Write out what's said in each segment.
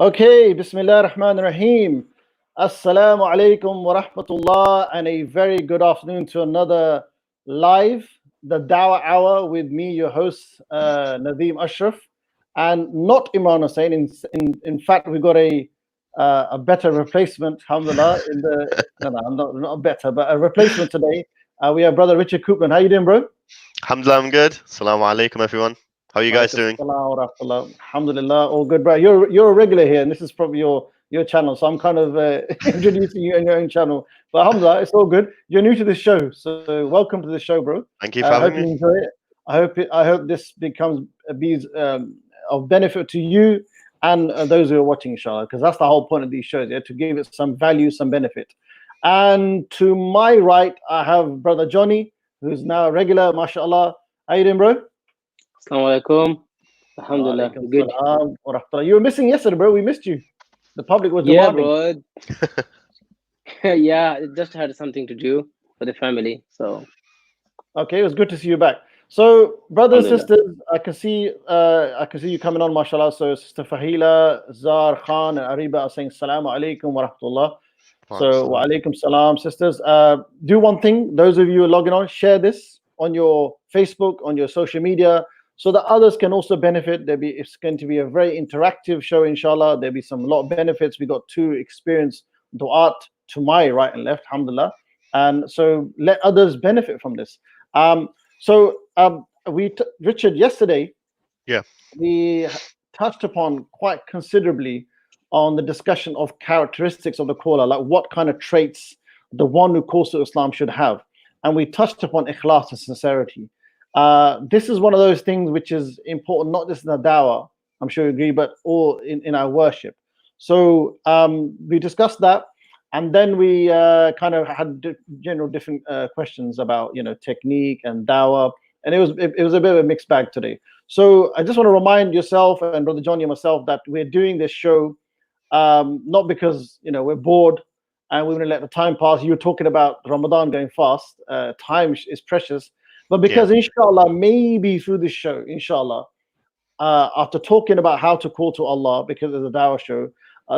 Okay, Bismillah ar-Rahman ar-Rahim. Assalamu alaikum wa rahmatullah, and a very good afternoon to another live, the Dawah Hour with me, your host, Nadeem Ashraf, and not Imran Hussain. In fact, we got a better replacement, alhamdulillah. No, I'm not better, but a replacement today. We have brother Richard Coupland. How you doing, bro? Alhamdulillah, I'm good. Assalamu alaikum, everyone. How are you guys Walaikum doing? salam wa rahmatullah. Alhamdulillah, all good, bro. You're a regular here, and this is probably your channel, so I'm kind of introducing you in your own channel. But alhamdulillah, it's all good. You're new to the show, so welcome to the show, bro. Thank you I for hope having you me. enjoy it. I hope this becomes of benefit to you and those who are watching, inshallah, because that's the whole point of these shows, yeah, to give it some value, some benefit. And to my right, I have brother Johnny, who's now a regular, mashallah. How you doing, bro? Assalamu alaikum. Alhamdulillah, Alaikum good. salam wa rahmatullah. You were missing yesterday, bro. We missed you. The public was Yeah, demanding. bro. Yeah, it just had something to do for the family. So, Okay, it was good to see you back. So, brothers, Alhamdulillah. sisters, I can see you coming on, mashallah. So, Sister Fahila, Zar, Khan, and Ariba are saying salamu alaikum wa rahmatullah. So, wa alaikum salam, sisters. Do one thing, those of you who are logging on, share this on your Facebook, on your social media, so that others can also benefit. It's going to be a very interactive show, inshallah. There'll be some lot of benefits. We got two experienced du'at to my right and left, alhamdulillah. And so let others benefit from this. Richard, yesterday, Yeah. we touched upon quite considerably on the discussion of characteristics of the caller, like what kind of traits the one who calls to Islam should have. And we touched upon ikhlas and sincerity. This is one of those things which is important, not just in the dawah, I'm sure you agree, but all in our worship. So we discussed that. And then we kind of had general different questions about, technique and dawah. And it was a bit of a mixed bag today. So I just want to remind yourself and Brother Johnny and myself that we're doing this show not because we're bored and we're going to let the time pass. You're talking about Ramadan going fast. Time is precious, but Yeah. because inshallah, maybe through this show, inshallah, after talking about how to call to Allah because of the Dawah show,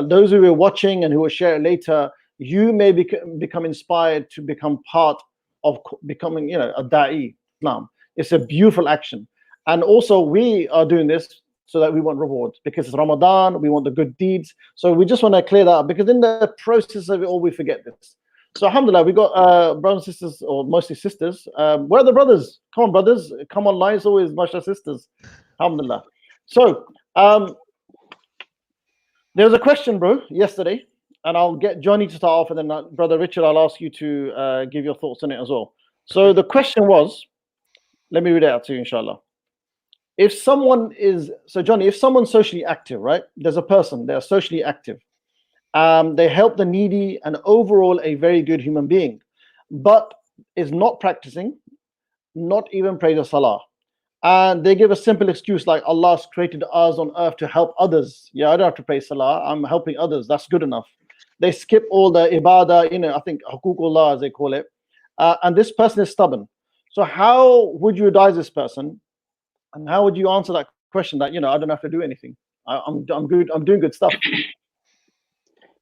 those who are watching and who will share it later, you may become inspired to become part of becoming, a da'i Islam. It's a beautiful action, and also we are doing this so that we want rewards because it's Ramadan. We want the good deeds, so we just want to clear that up because in the process of it all, we forget this. So alhamdulillah, we got brothers and sisters, or mostly sisters. Where are the brothers? Come on, brothers, come online. It's always much sisters. Alhamdulillah. So there was a question, bro, yesterday, and I'll get Johnny to start off, and then brother Richard, I'll ask you to give your thoughts on it as well. So the question was, let me read it out to you, inshallah. If someone is so, Johnny, if someone's socially active, right? There's a person, they're socially active. They help the needy and overall a very good human being, but is not practicing, not even prays the salah. And they give a simple excuse like Allah's created us on earth to help others. Yeah, I don't have to pray salah. I'm helping others. That's good enough. They skip all the ibadah, I think huququllah as they call it. And this person is stubborn. So how would you advise this person? And how would you answer that question that, I don't have to do anything? I'm good. I'm doing good stuff.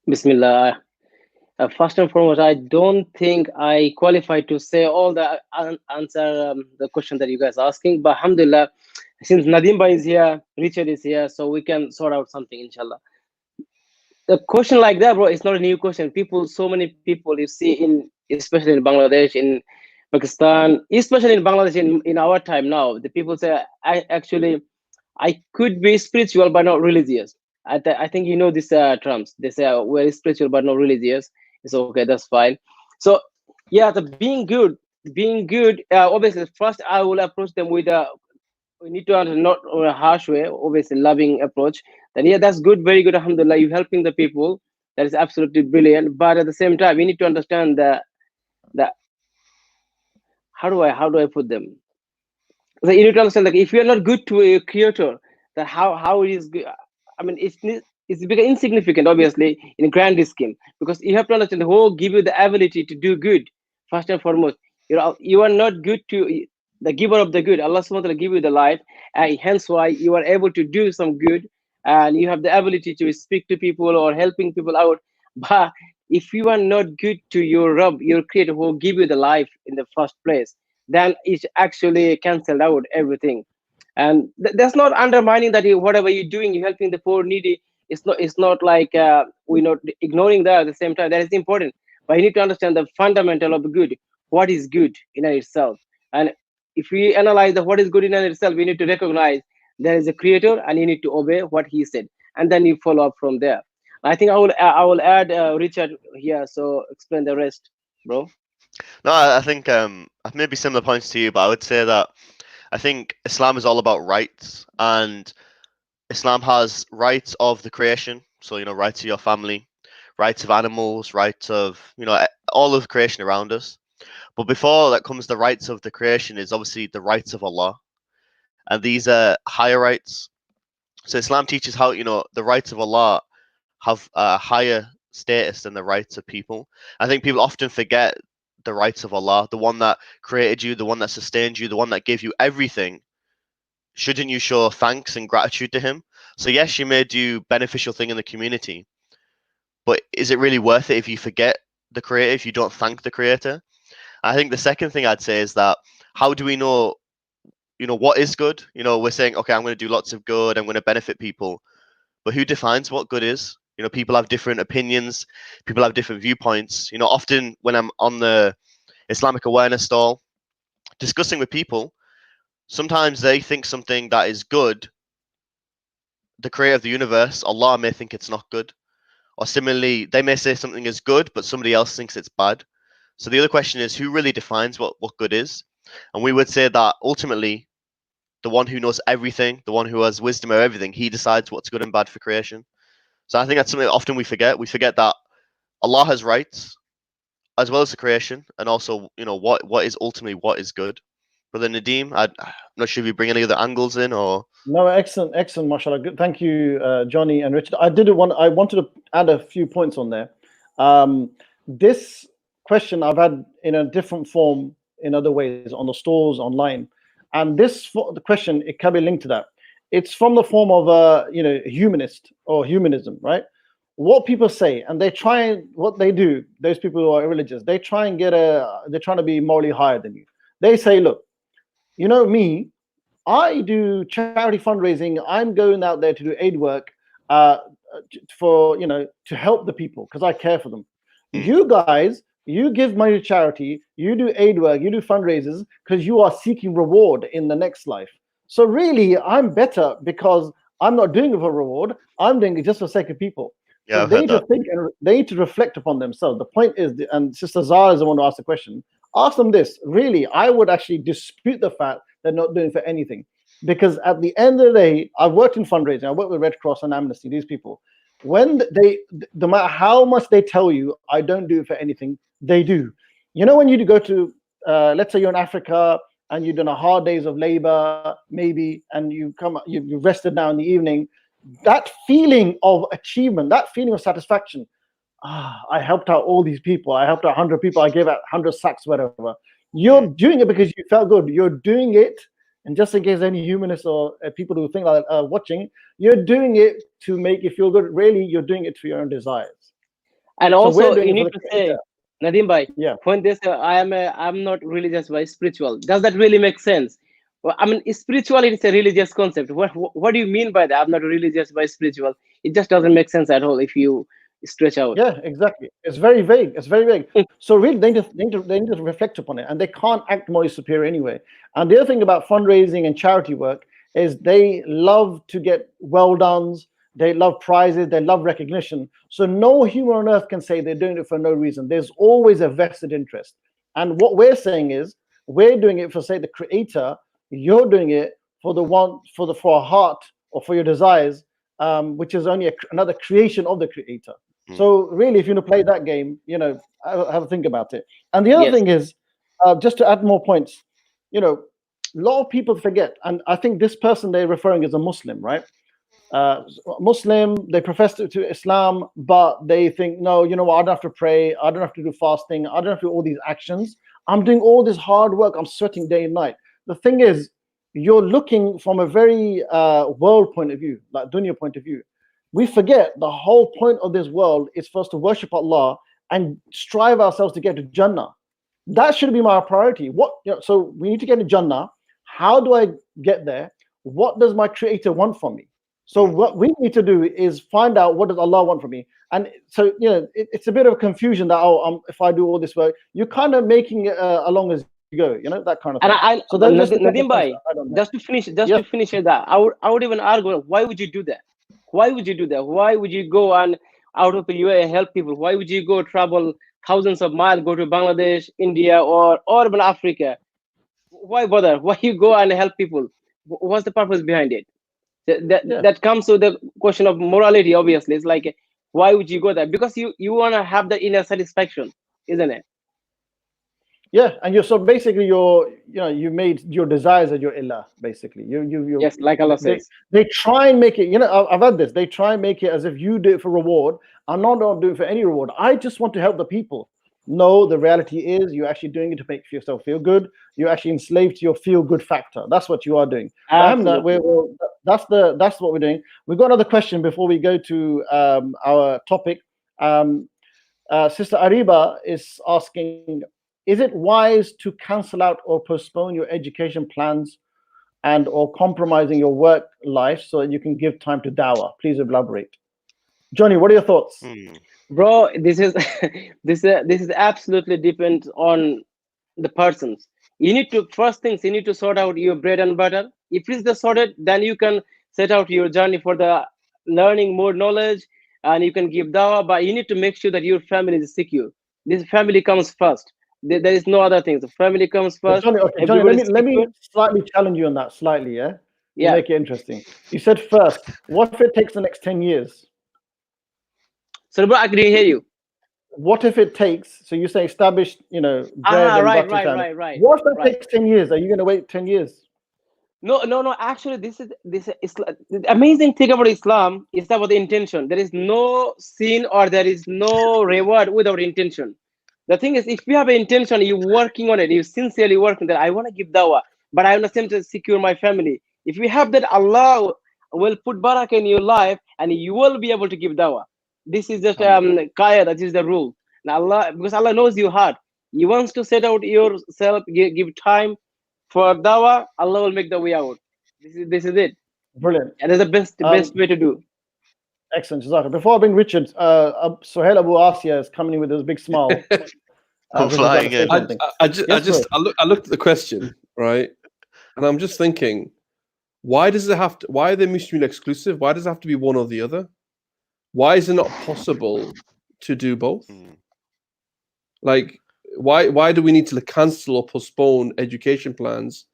Bismillah. First and foremost, I don't think I qualify to say all the answer the question that you guys are asking. But alhamdulillah, since Nadeem Bhai is here, Richard is here, so we can sort out something, inshallah. The question like that, bro, it's not a new question. So many people you see especially in Bangladesh, in Pakistan, especially in Bangladesh, in our time now, the people say, I could be spiritual but not religious. I think you know these terms. They say we're spiritual but not religious. It's okay, that's fine. So yeah, the being good. Obviously, first I will approach them with we need to not in a harsh way, obviously loving approach. Then yeah, that's good, very good. Alhamdulillah, you helping the people. That is absolutely brilliant. But at the same time, we need to understand the how do I put them? So you need to understand, like, if you are not good to a creator, that how it is good. I mean, it's become insignificant, obviously, in a grand scheme, because you have to understand who give you the ability to do good. First and foremost, you are not good to the giver of the good. Allah subhanahu wa ta'ala give you the life, and hence why you are able to do some good. and you have the ability to speak to people or helping people out. But if you are not good to your Rabb, your Creator, who give you the life in the first place, then it's actually cancelled out everything. And that's not undermining that whatever you're doing, you're helping the poor, needy. It's not like we're not ignoring that at the same time. That is important, but you need to understand the fundamental of the good. What is good in itself? And if we analyze the what is good in itself, we need to recognize there is a creator, and you need to obey what he said, and then you follow up from there. I think I will add Richard here, so explain the rest, bro. No, I think I've maybe similar points to you, but I would say that I think Islam is all about rights, and Islam has rights of the creation. So rights of your family, rights of animals, rights of all of creation around us. But before that comes the rights of the creation is obviously the rights of Allah, and these are higher rights. So Islam teaches how the rights of Allah have a higher status than the rights of people. I think people often forget the rights of Allah, the one that created you, the one that sustained you, the one that gave you everything. Shouldn't you show thanks and gratitude to him? So yes, you may do beneficial thing in the community, but is it really worth it if you forget the creator, if you don't thank the creator? I think the second thing I'd say is that how do we know what is good? We're saying, okay, I'm going to do lots of good, I'm going to benefit people, but who defines what good is? People have different opinions, people have different viewpoints. Often when I'm on the Islamic awareness stall discussing with people, sometimes they think something that is good, the creator of the universe, Allah, may think it's not good. Or similarly, they may say something is good, but somebody else thinks it's bad. So the other question is, who really defines what good is? And we would say that ultimately, the one who knows everything, the one who has wisdom of everything, he decides what's good and bad for creation. So I think that's something that often we forget. We forget that Allah has rights as well as the creation, and also what is ultimately what is good. Brother Nadeem, I'm not sure if you bring any other angles in or. No, excellent, mashallah. Good. Thank you, Johnny and Richard. I wanted to add a few points on there. This question I've had in a different form in other ways on the stores online, and the question, it can be linked to that. It's from the form of humanist or humanism, right? What people say, and what they do, those people who are religious, they try and they're trying to be morally higher than you. They say, look, me, I do charity fundraising. I'm going out there to do aid work to help the people because I care for them. You guys, you give money to charity, you do aid work, you do fundraisers because you are seeking reward in the next life. So really, I'm better because I'm not doing it for reward. I'm doing it just for the sake of people. Yeah, So they need to think and they need to reflect upon themselves. The point is, and Sister Zara is the one to ask the question. Ask them this. Really, I would actually dispute the fact they're not doing it for anything. Because at the end of the day, I've worked in fundraising. I work with Red Cross and Amnesty. These people, when no matter how much they tell you, I don't do it for anything, they do. When you go to, let's say you're in Africa and you've done a hard days of labor, maybe, and you've rested now in the evening, that feeling of achievement, that feeling of satisfaction, I helped out all these people. I helped out 100 people. I gave out 100 sacks, whatever. You're doing it because you felt good. You're doing it, and just in case any humanists or people who think like watching, you're doing it to make you feel good. Really, you're doing it for your own desires. And So also, we're doing you it for need the to say, creator. Nadeem bhai, Yeah. when they say I'm not religious but spiritual, does that really make sense? Well, I mean, spiritual is a religious concept. What do you mean by that? I'm not religious but spiritual. It just doesn't make sense at all if you stretch out. Yeah, exactly. It's very vague. It's very vague. So really, they need to reflect upon it, and they can't act morally superior anyway. And the other thing about fundraising and charity work is they love to get well dones. They love prizes. They love recognition. So no human on earth can say they're doing it for no reason. There's always a vested interest. And what we're saying is, we're doing it for, say, the creator. You're doing it for for a heart or for your desires, which is only another creation of the creator. So really, if you want to play that game, have a think about it. And the other Yes. thing is, just to add more points, a lot of people forget, and I think this person they're referring is a Muslim, right? Muslim, they profess to Islam, but they think, no, I don't have to pray, I don't have to do fasting, I don't have to do all these actions. I'm doing all this hard work, I'm sweating day and night. The thing is, you're looking from a very world point of view, like dunya point of view. We forget the whole point of this world is for us to worship Allah and strive ourselves to get to Jannah. That should be my priority. So we need to get to Jannah. How do I get there? What does my Creator want from me? So what we need to do is find out what does Allah want from me. And so it's a bit of confusion that if I do all this work, you're kind of making it along as you go, that kind of thing. And so then Nadeem bhai, just to finish that, I would even argue, why would you do that? Why would you do that? Why would you go and out of the UAE help people? Why would you go travel thousands of miles, go to Bangladesh, India, or even Africa? Why bother? Why you go and help people? What's the purpose behind it? That comes to the question of morality. Obviously, it's like, why would you go there? Because you want to have the inner satisfaction, isn't it? Yeah, and so basically you made your desires as your ilah. Basically, you yes, like Allah says. They try and make it. I've had this. They try and make it as if you do it for reward. I'm not doing it for any reward. I just want to help the people. No, the reality is you're actually doing it to make yourself feel good. You're actually enslaved to your feel good factor. That's what you are doing. That's what we're doing. We've got another question before we go to our topic. Sister Ariba is asking, is it wise to cancel out or postpone your education plans and or compromising your work life so that you can give time to dawah? Please elaborate. Johnny, what are your thoughts? Bro, this is this is absolutely depends on the persons. You need to sort out your bread and butter. If it's the sorted, then you can set out your journey for the learning more knowledge, and you can give dawah. But you need to make sure that your family is secure. This family comes first. There is no other thing. The family comes first. Johnny, let me slightly challenge you on that slightly, yeah? Yeah. Make it interesting. You said first. What if it takes the next 10 years? So, bro, I couldn't hear you. What if it takes? So you say established, bread and right. What if that takes 10 years? Are you going to wait 10 years? No. Actually, this is the amazing thing about Islam is about the intention. There is no sin or there is no reward without intention. The thing is, if you have an intention, you're working on it, you sincerely working that I want to give dawah, but I want to secure my family. If you have that, Allah will put barakah in your life, and you will be able to give dawah. This is just kaya. That is the rule. Now Allah, because Allah knows your heart, He wants to set out yourself, give time for dawah. Allah will make the way out. This is it. Brilliant. And that's the best way to do. Excellent, Jazakallah. Before I bring Richard, Sohail Abu Asiya is coming in with his big smile. I'm flying in. I looked at the question, right, and I'm just thinking, why are they mutually exclusive? Why does it have to be one or the other? Why is it not possible to do both? Like, why do we need to cancel or postpone education plans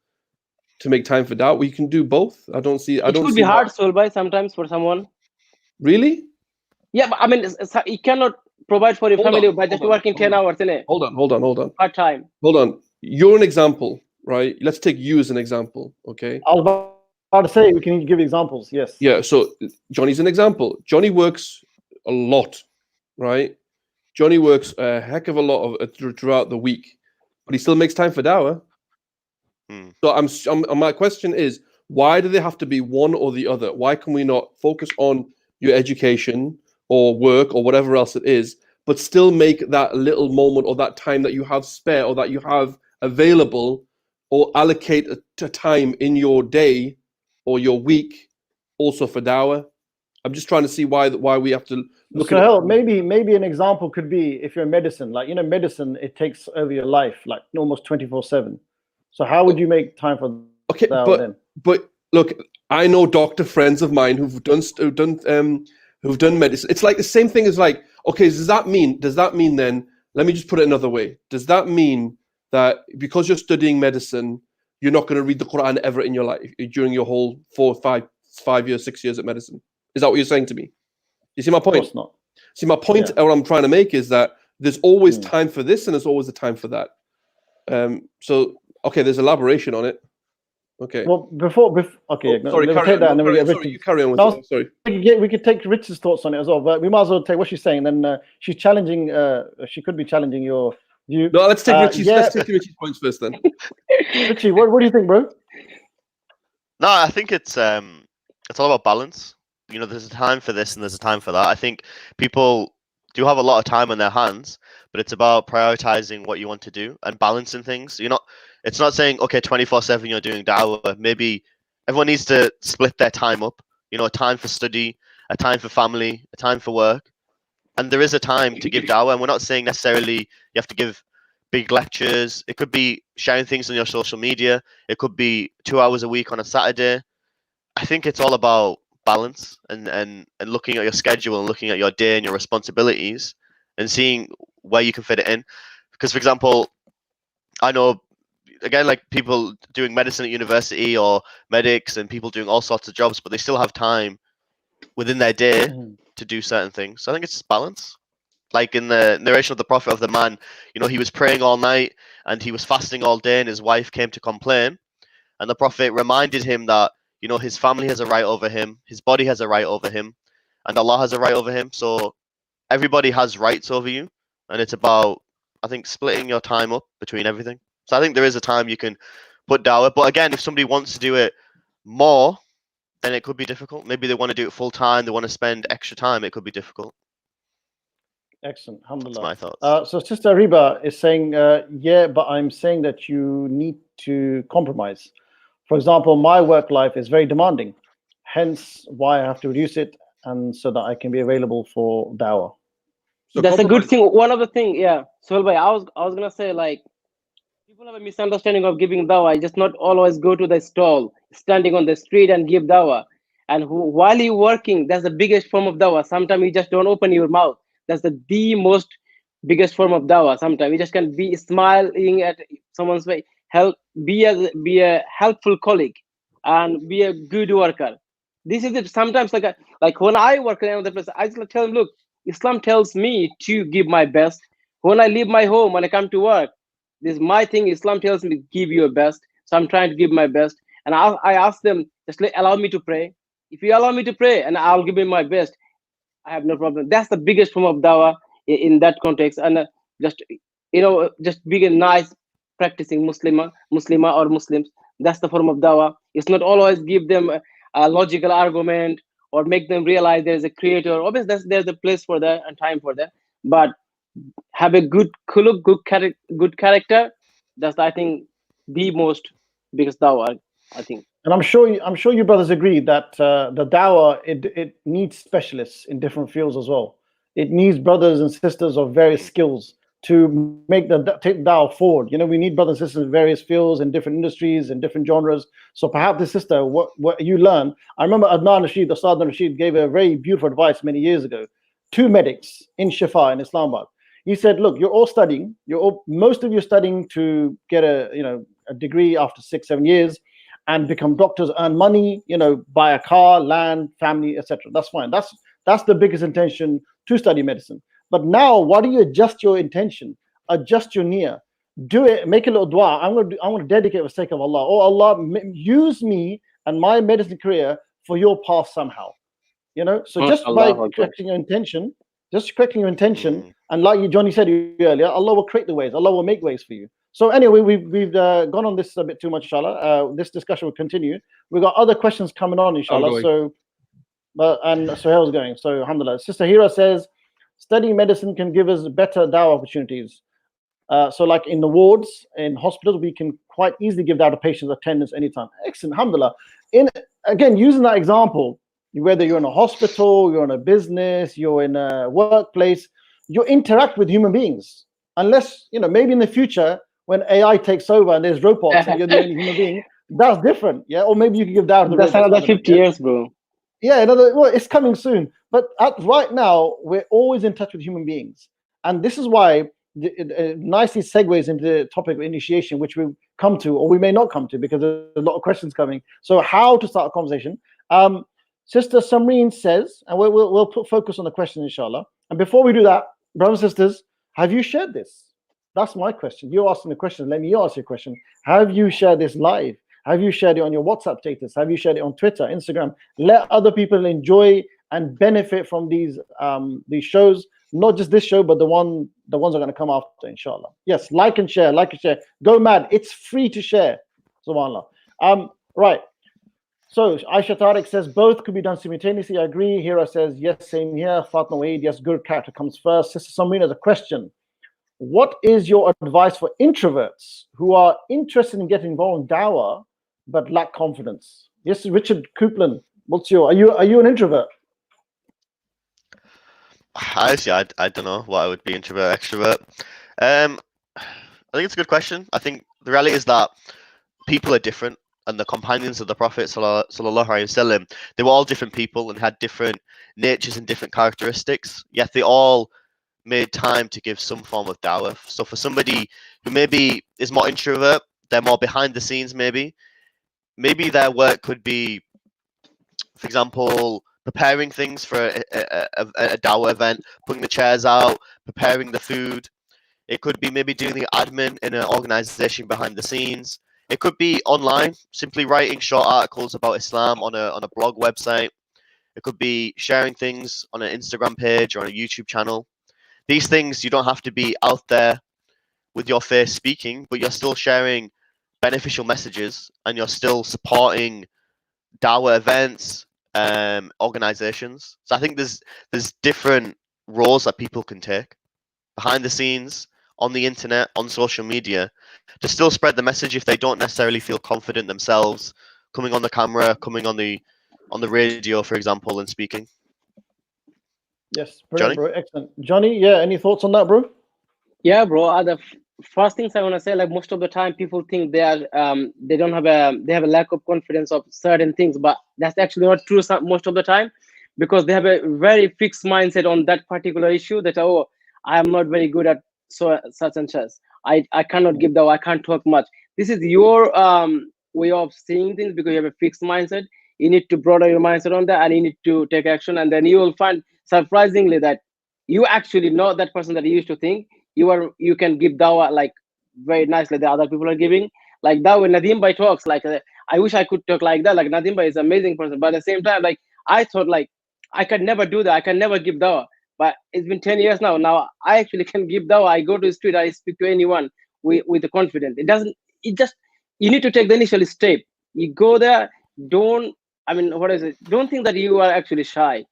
to make time for dawah? We can do both. I don't see. It could be hard, Solbhai, sometimes for someone. Really? Yeah, but I mean, you cannot provide for your family by just working 10 hours, isn't it? Hold on. Part time. Hold on. You're an example, right? Let's take you as an example, okay? I was about to say we can give examples. Yes. Yeah. So Johnny's an example. Johnny works a lot, right? Johnny works a heck of a lot throughout the week, but he still makes time for dawah. So my question is, why do they have to be one or the other? Why can we not focus on your education or work or whatever else it is, but still make that little moment or that time that you have spare or that you have available, or allocate a time in your day or your week also for dawah? I'm just trying to see why we have to look at it. Maybe an example could be if you're in medicine, like medicine, it takes over your life like almost 24/7. So how would you make time for dawah then? But look, I know doctor friends of mine who've done medicine. It's like the same thing as like, okay, does that mean then, let me just put it another way. Does that mean that because you're studying medicine, you're not going to read the Quran ever in your life during your whole 5 years, 6 years at medicine? Is that what you're saying to me? You see my point? Of course not. See, my point, what I'm trying to make is that there's always time for this and there's always a time for that. So, okay, there's elaboration on it. Okay. Well, okay. Sorry, you carry on with it. Sorry. We could take Richard's thoughts on it as well, but we might as well take what she's saying. Then she's challenging. She could be challenging your view. No, let's take Richie's points first, then. Richie, what do you think, bro? No, I think it's all about balance. You know, there's a time for this and there's a time for that. I think people do have a lot of time on their hands, but it's about prioritizing what you want to do and balancing things. It's not saying, okay, 24/7 you're doing dawah. Maybe everyone needs to split their time up. You know, a time for study, a time for family, a time for work. And there is a time to give dawah. And we're not saying necessarily you have to give big lectures. It could be sharing things on your social media. It could be 2 hours a week on a Saturday. I think it's all about balance and looking at your schedule and looking at your day and your responsibilities and seeing where you can fit it in. Because, for example, I know, again, like people doing medicine at university or medics and people doing all sorts of jobs, but they still have time within their day to do certain things. So I think it's just balance. Like in the narration of the Prophet of the man, you know, he was praying all night and he was fasting all day and his wife came to complain. And the Prophet reminded him that, you know, his family has a right over him, his body has a right over him, and Allah has a right over him. So everybody has rights over you. And it's about, I think, splitting your time up between everything. So I think there is a time you can put dawah. But again, if somebody wants to do it more, then it could be difficult. Maybe they want to do it full time, they want to spend extra time, it could be difficult. Excellent. That's Alhamdulillah. my thoughts. So Sister Riba is saying, yeah, but I'm saying that you need to compromise. For example, my work life is very demanding, hence why I have to reduce it, and so that I can be available for dawah. So That's a good compromise- thing. One of the thing, yeah. So, I was gonna say, like, people have a misunderstanding of giving dawah. I just not always go to the stall, standing on the street and give dawah. And while you're working, that's the biggest form of dawah. Sometimes you just don't open your mouth. That's the most biggest form of dawah. Sometimes you just can be smiling at someone's way, be a helpful colleague, and be a good worker. This is it. Sometimes like when I work in another place, I just tell them, look, Islam tells me to give my best. When I leave my home, when I come to work, this is my thing. Islam tells me give your best, so I'm trying to give my best. And I ask them, just allow me to pray. If you allow me to pray, and I'll give you my best, I have no problem. That's the biggest form of dawah in that context. And just just being a nice practicing Muslima or Muslims. That's the form of dawah. It's not always give them a logical argument or make them realize there's a creator. Obviously, there's a place for that and time for that. But have a good khuluq, good character. That's, I think, the most biggest dawah, I think. And I'm sure you brothers agree that the dawah, it needs specialists in different fields as well. It needs brothers and sisters of various skills to take dawah forward. You know, we need brothers and sisters in various fields and different industries and different genres. So perhaps the sister, what you learn. I remember Adnan Rashid, the Adnan Rashid, gave a very beautiful advice many years ago. 2 medics in Shifa in Islamabad. He said, look, you're all studying. Most of you studying to get a degree after 6-7 years and become doctors, earn money, buy a car, land, family, etc. That's fine. That's the biggest intention to study medicine. But now, why do you adjust your intention? Adjust your niyyah. Do it. Make a little dua. I'm going to dedicate for the sake of Allah. Oh Allah, use me and my medicine career for your path somehow. So just by correcting your intention, and like Johnny said earlier, Allah will create the ways. Allah will make ways for you. So anyway, we've gone on this a bit too much, inshallah. This discussion will continue. We've got other questions coming on, inshallah. So, and Sohail's going. So, alhamdulillah. Sister Hira says, studying medicine can give us better dawah opportunities. So like in the wards, in hospitals, we can quite easily give dawah to patients attendance anytime. Excellent, alhamdulillah. Again, using that example, whether you're in a hospital, you're in a business, you're in a workplace, you interact with human beings. Unless, maybe in the future, when AI takes over and there's robots and you're the only human being, that's different, yeah? Or maybe you can give dawah to the robots. That's another 50 years, bro. Yeah, it's coming soon. But right now, we're always in touch with human beings. And this is why it nicely segues into the topic of initiation, which we'll come to, or we may not come to, because there's a lot of questions coming. So how to start a conversation. Sister Samreen says, and we'll put focus on the question, inshallah. And before we do that, brothers and sisters, have you shared this? That's my question. You're asking the question. Let me ask you a question. Have you shared this live? Have you shared it on your WhatsApp status? Have you shared it on Twitter, Instagram? Let other people enjoy and benefit from these shows. Not just this show, but the ones that are going to come after, inshallah. Yes, like and share. Go mad. It's free to share. Subhanallah. Right. So Aisha Tariq says both could be done simultaneously. I agree. Hira says yes, same here. Fatma Waid, yes, good character comes first. Sister Samreen has a question. What is your advice for introverts who are interested in getting involved in dawah but lack confidence? Yes, Richard Coupland. What's your? Are you an introvert? Honestly, I don't know what I would be, introvert, extrovert. I think it's a good question. I think the reality is that people are different, and the companions of the Prophet sallallahu alaihi wasallam, they were all different people and had different natures and different characteristics. Yet they all made time to give some form of dawah. So for somebody who maybe is more introvert, they're more behind the scenes. Maybe their work could be, for example, preparing things for a dawah event, putting the chairs out, preparing the food. It could be maybe doing the admin in an organization behind the scenes. It could be online, simply writing short articles about Islam on a blog website. It could be sharing things on an Instagram page or on a YouTube channel. These things, you don't have to be out there with your face speaking, but you're still sharing beneficial messages and you're still supporting dawah events, organizations. So I think there's different roles that people can take behind the scenes, on the internet, on social media, to still spread the message if they don't necessarily feel confident themselves coming on the camera, coming on the radio, for example, and speaking. Yes, brilliant, Johnny? bro. Excellent. Johnny, yeah, any thoughts on that, bro? Yeah, bro. The first things I want to say, like most of the time, people think they don't have they have a lack of confidence of certain things, but that's actually not true most of the time, because they have a very fixed mindset on that particular issue. That, oh, I am not very good at such and such. I cannot give I can't talk much. This is your way of seeing things, because you have a fixed mindset. You need to broaden your mindset on that, and you need to take action, and then you will find surprisingly that you actually know that person that you used to think you can give dawah like very nicely the other people are giving. Like that when Nadeem Bhai talks, like I wish I could talk like that. Like Nadeem Bhai is an amazing person, but at the same time, like I thought like I could never do that. I can never give dawah. But it's been 10 years now. Now I actually can give dawah. I go to the street, I speak to anyone with the confidence. It just, you need to take the initial step. You go there, don't, I mean, what is it? Don't think that you are actually shy.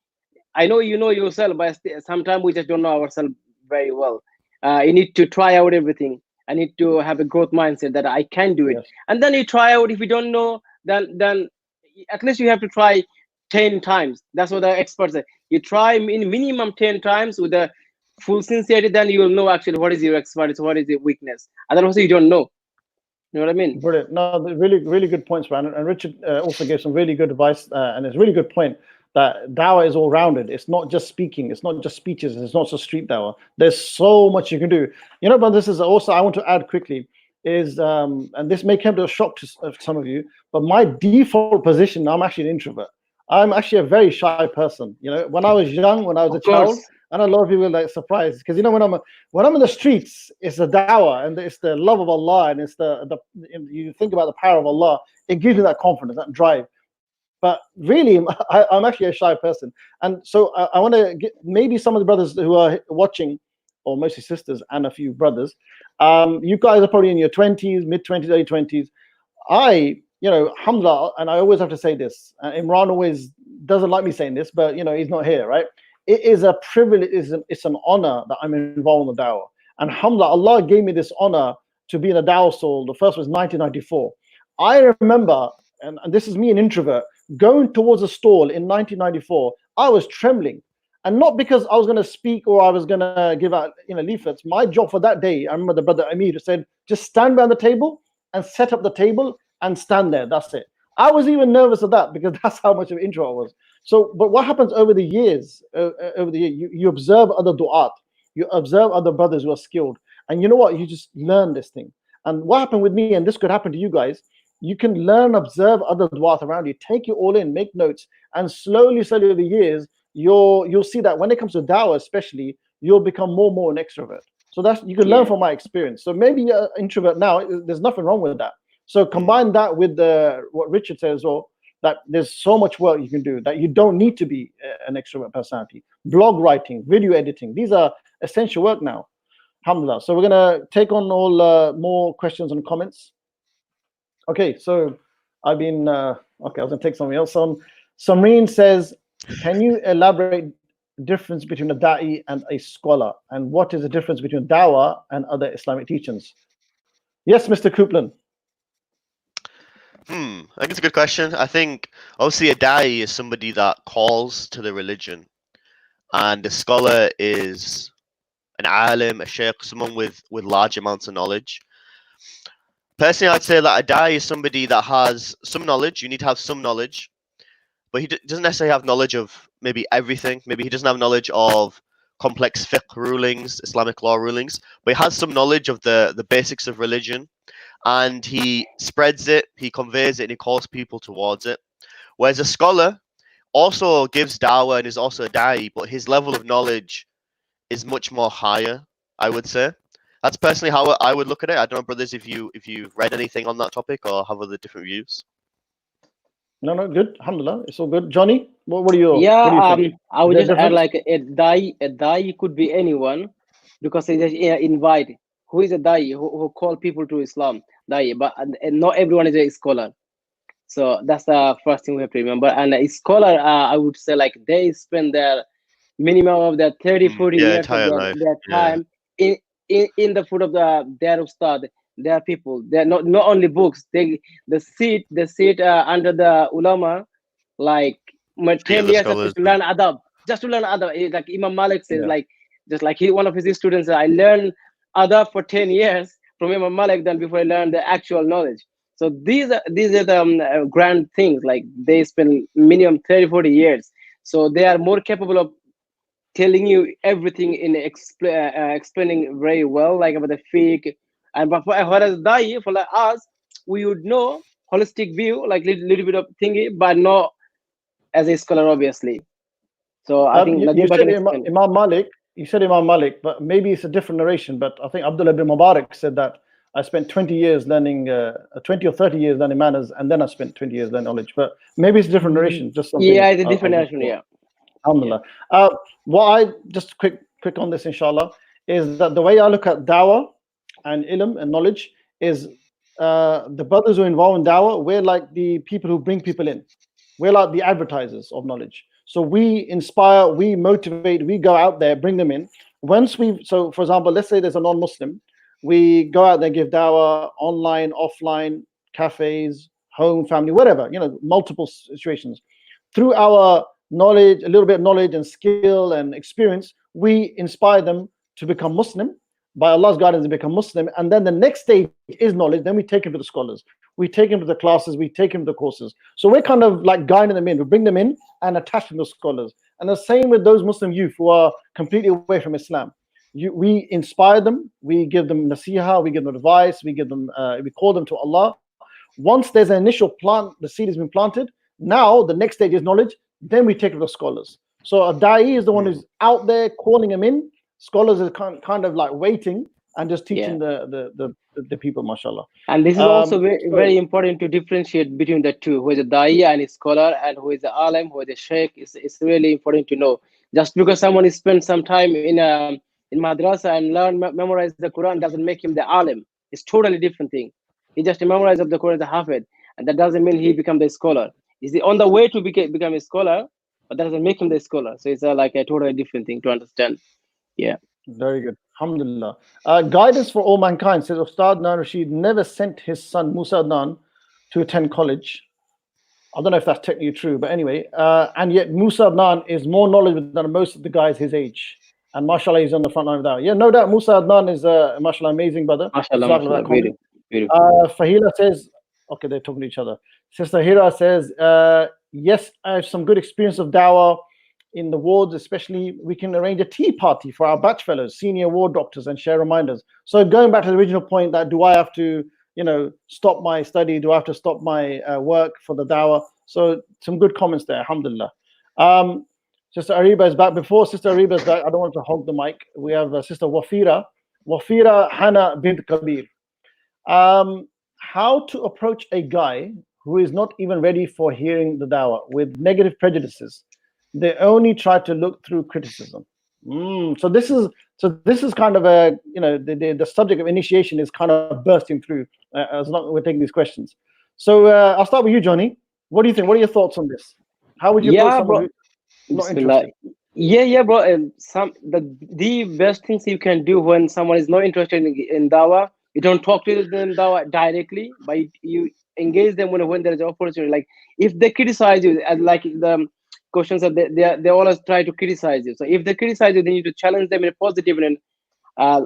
I know you know yourself, but sometimes we just don't know ourselves very well. You need to try out everything. I need to have a growth mindset that I can do it. Yes. And then you try out. If you don't know, then at least you have to try 10 times. That's what the experts say. You try in minimum 10 times with a full sincerity, then you will know actually what is your expertise, what is your weakness. Otherwise, you don't know. You know what I mean? Brilliant. No, really, really good points, man. And Richard also gave some really good advice, and it's a really good point that dawah is all rounded. It's not just speaking. It's not just speeches. It's not just street dawah. There's so much you can do. You know, but this is also, I want to add quickly, is, and this may come to a shock to some of you, but my default position, I'm actually an introvert. I'm actually a very shy person. You know, when I was young, when I was a child, and a lot of people are like surprised, because you know, when I'm in the streets, it's the dawah and it's the love of Allah, and it's the you think about the power of Allah, it gives you that confidence, that drive. But really, I'm actually a shy person, and so I want to get maybe some of the brothers who are watching, or mostly sisters and a few brothers. You guys are probably in your 20s, mid 20s, early 20s. You know, alhamdulillah, and I always have to say this. Imran always doesn't like me saying this, but you know, he's not here, right? It is a privilege, it's an honor that I'm involved in the dawah. And alhamdulillah, Allah gave me this honor to be in a dawah stall. The first was 1994. I remember, and this is me, an introvert, going towards a stall in 1994. I was trembling. And not because I was going to speak or I was going to give out, you know, leaflets. My job for that day, I remember the brother Amir said, just stand behind the table and set up the table and stand there. That's it. I was even nervous of that because that's how much of an intro I was. So, but what happens over the years? You observe other du'at, you observe other brothers who are skilled, and you know what? You just learn this thing. And what happened with me, and this could happen to you guys, you can learn, observe other du'at around you, take it all in, make notes, and slowly over the years, you'll see that when it comes to dawah, especially, you'll become more and more an extrovert. So that's, you can learn from my experience. So maybe you're an introvert now. There's nothing wrong with that. So combine that with what Richard says as well, that there's so much work you can do that you don't need to be an extrovert personality. Blog writing, video editing, these are essential work now. Alhamdulillah. So we're going to take on all more questions and comments. Okay, so I've been Okay, I was going to take something else on. Samreen says, can you elaborate the difference between a da'i and a scholar? And what is the difference between dawah and other Islamic teachings? Yes, Mr. Coupland. I think it's a good question. I think obviously a da'i is somebody that calls to the religion, and a scholar is an alim, a sheikh, someone with large amounts of knowledge. Personally, I'd say that a da'i is somebody that has some knowledge. You need to have some knowledge, but he doesn't necessarily have knowledge of maybe everything. Maybe he doesn't have knowledge of complex fiqh rulings, Islamic law rulings, but he has some knowledge of the basics of religion, and he spreads it, he conveys it, and he calls people towards it. Whereas a scholar also gives dawah and is also a da'i, but his level of knowledge is much more higher, I would say. That's personally how I would look at it. I don't know, brothers, if you've read anything on that topic or have other different views. No, good. Alhamdulillah, it's all good. Johnny, what do you think? I would Is there just add difference? like a da'i could be anyone, because they just invite. Who is a da'i? Who call people to Islam? Da'i, but and not everyone is a scholar. So that's the first thing we have to remember. And a scholar, I would say, like, they spend their minimum of their 30, 40 Yeah, years of entire life. their time in the foot of their ustad, their people. They're not only books. They sit under the ulama, like 10 years just to learn adab, Like Imam Malik says, like, just like one of his students, I learned adab for 10 years from Imam Malik than before I learned the actual knowledge. So these are the grand things. Like, they spend minimum 30, 40 years. So they are more capable of telling you everything in explaining very well, like about the fiqh. And but whereas da'i, for like us, we would know holistic view, like little bit of thingy, but not as a scholar, obviously. So I think you said Imam Malik. You said Imam Malik, but maybe it's a different narration. But I think Abdullah bin Mubarak said that I spent 20 years learning, 20 or 30 years learning manners, and then I spent 20 years learning knowledge. But maybe it's a different narration. Just something. Yeah, it's a different narration. Yeah. Alhamdulillah. What I just quick on this, inshallah, is that the way I look at dawah and ilm and knowledge is the brothers who are involved in dawah, we're like the people who bring people in. We're like the advertisers of knowledge. So we inspire, we motivate, we go out there, bring them in. So for example, let's say there's a non-Muslim, we go out there, give dawah online, offline, cafes, home, family, whatever, multiple situations. Through our knowledge, a little bit of knowledge and skill and experience, we inspire them to become Muslim. By Allah's guidance, they become Muslim. And then the next stage is knowledge. Then we take them to the scholars. We take them to the classes. We take them to the courses. So we're kind of like guiding them in. We bring them in and attach them to scholars. And the same with those Muslim youth who are completely away from Islam. We inspire them. We give them nasiha. We give them advice. We call them to Allah. Once there's an initial plant, the seed has been planted. Now the next stage is knowledge. Then we take it to the scholars. So a da'i is the one who's out there calling them in. Scholars are kind of like waiting and just teaching the people, mashallah. And this is also very important to differentiate between the two, who is a da'i and a scholar, and who is the alim, who is a sheikh. It's really important to know. Just because someone has spent some time in madrasa and memorize the Quran doesn't make him the alim. It's totally different thing. He just memorized of the Quran as a hafid, and that doesn't mean he becomes a scholar. He's on the way to become a scholar, but that doesn't make him the scholar. So it's like a totally different thing to understand. Yeah. Very good. Alhamdulillah. Guidance for all mankind says Ustad Nan Rashid never sent his son Musa Adnan to attend college. I don't know if that's technically true, but anyway. And yet Musa Adnan is more knowledgeable than most of the guys his age. And mashallah, he's on the front line of that. Yeah, no doubt Musa Adnan is mashallah amazing brother. Mashallah, beautiful. Fahila says, okay, they're talking to each other. Sister Hira says, yes, I have some good experience of dawah in the wards, especially we can arrange a tea party for our batch fellows, senior ward doctors, and share reminders. So going back to the original point, that do I have to, stop my study? Do I have to stop my work for the dawah? So some good comments there, alhamdulillah. Sister Ariba is back. Before Sister Ariba is back, I don't want to hog the mic. We have Sister Wafira Hana bint Kabir. How to approach a guy who is not even ready for hearing the dawah with negative prejudices. They only try to look through criticism. So this is kind of a the subject of initiation is kind of bursting through as long as we're taking these questions. So I'll start with you, Johnny. What do you think? What are your thoughts on this? How would you approach Yeah, someone bro. who's not Bismillah. interested? Yeah, bro. The best things you can do when someone is not interested in dawah, you don't talk to them dawah directly, but you engage them when there is an opportunity. Like if they criticize you, and like the questions that they always try to criticize you. So if they criticize you, then you need to challenge them in a positive and uh,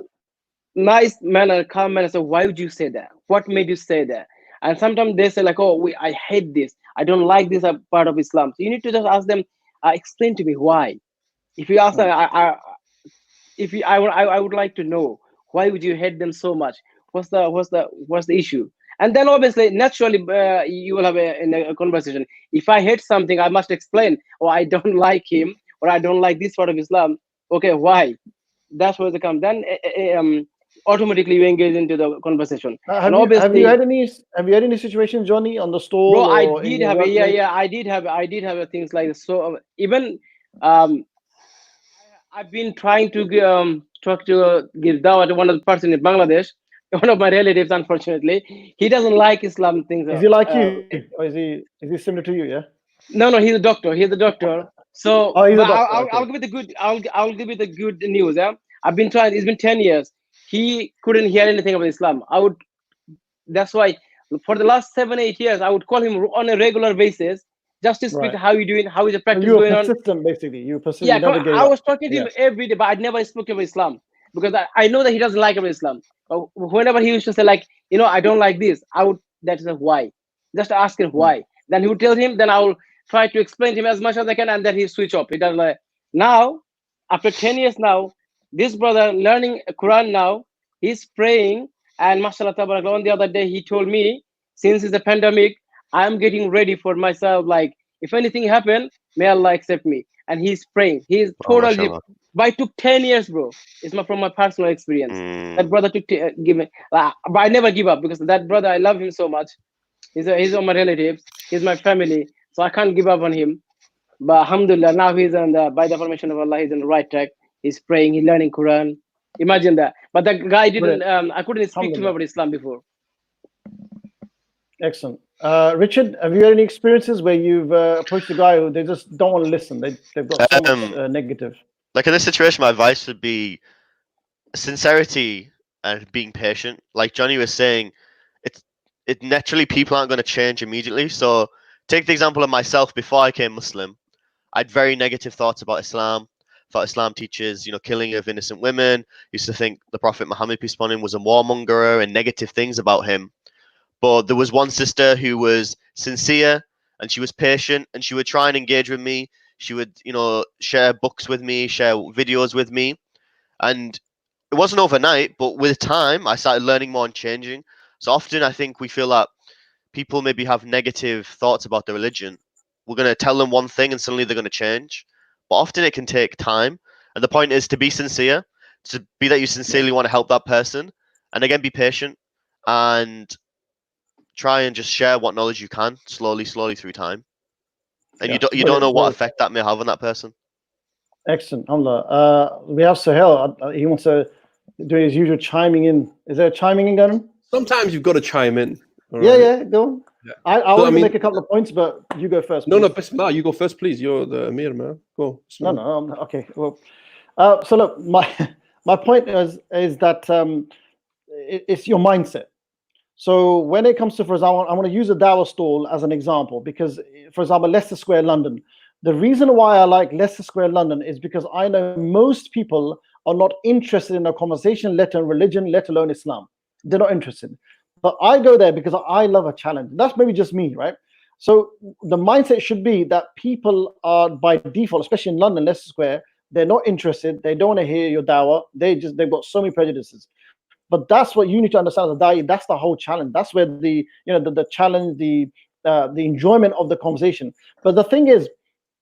nice manner, calm manner. So why would you say that? What made you say that? And sometimes they say like, oh, I hate this. I don't like this part of Islam. So you need to just ask them, explain to me why. If you ask them, if you, I would like to know why would you hate them so much? What's the issue? And then obviously, naturally, you will have a conversation. If I hate something, I must explain. Or I don't like him, or I don't like this part of Islam. Okay, why? That's where they come. Then automatically you engage into the conversation. And obviously, have you had any situations, Johnny, on the bro, stall I or in did your have workplace? I did have things like this. So even um I've been trying to talk to give dawah to one of the person in Bangladesh, one of my relatives. Unfortunately, he doesn't like Islam things. Is he like you, or is he similar to you? Yeah. No, he's a doctor. He's a doctor. So, Oh, he's but a doctor. Okay. I'll give you the good. I'll give you the good news. Yeah, I've been trying. It's been 10 years. He couldn't hear anything about Islam. That's why for the last 7 8 years, I would call him on a regular basis just to speak. Right. How you doing? How is the So practice you were going on? persistent, basically. You persistent. Yeah, You never gave I up. was talking to him Yes. every day, but I never spoke about Islam because I know that he doesn't like about Islam. Whenever he used to say like, I don't like this, I would that's why. Just ask him why. Then he would tell him. Then I will try to explain to him as much as I can, and then he switch off. He doesn't like now. After 10 years now, this brother learning Quran now. He's praying, and mashallah tabarakallah. On the other day, he told me since it's a pandemic, I'm getting ready for myself. Like if anything happen, may Allah accept me. And he's praying. He's Oh, totally. mashallah. But it took 10 years, bro. It's from my personal experience. That Mm. brother took give me. But I never give up because that brother, I love him so much. He's on my relatives. He's my family, so I can't give up on him. But alhamdulillah, now he's by the permission of Allah, he's on the right track. He's praying. He's learning Quran. Imagine that. But that guy didn't. Brilliant. I couldn't speak to him Alhamdulillah. about Islam before. Excellent. Richard, have you had any experiences where you've approached a guy who they just don't want to listen? They've got so much negative. Like in this situation, my advice would be sincerity and being patient. Like Johnny was saying, it naturally people aren't going to change immediately. So take the example of myself. Before I became Muslim, I had very negative thoughts about Islam. Thought Islam teaches, killing of innocent women. Used to think the Prophet Muhammad, peace upon him, was a warmonger and negative things about him. But there was one sister who was sincere and she was patient and she would try and engage with me. She would, share books with me, share videos with me. And it wasn't overnight, but with time, I started learning more and changing. So often I think we feel that people maybe have negative thoughts about their religion. We're going to tell them one thing and suddenly they're going to change. But often it can take time. And the point is to be sincere, to be that you sincerely want to help that person. And again, be patient and try and just share what knowledge you can slowly through time. And you don't know what effect that may have on that person. Excellent. Alhamdulillah. We have Sahel. He wants to do his usual chiming in. Is there a chiming in going on? Sometimes you've got to chime in. Yeah, go. Yeah. I want to make a couple of points, but you go first. No, Bismillah, you go first, please. You're the Amir, man. Go. Bismillah. No. Okay. Well, so look, my point is that it's your mindset. So when it comes to, for example, I want to use a Dawah stall as an example because, for example, Leicester Square, London. The reason why I like Leicester Square, London is because I know most people are not interested in a conversation, let alone religion, let alone Islam. They're not interested. But I go there because I love a challenge. That's maybe just me, right? So the mindset should be that people are by default, especially in London, Leicester Square, they're not interested. They don't want to hear your Dawah. They've got so many prejudices. But that's what you need to understand as a da'i. That's the whole challenge. That's where the challenge, the enjoyment of the conversation. But the thing is,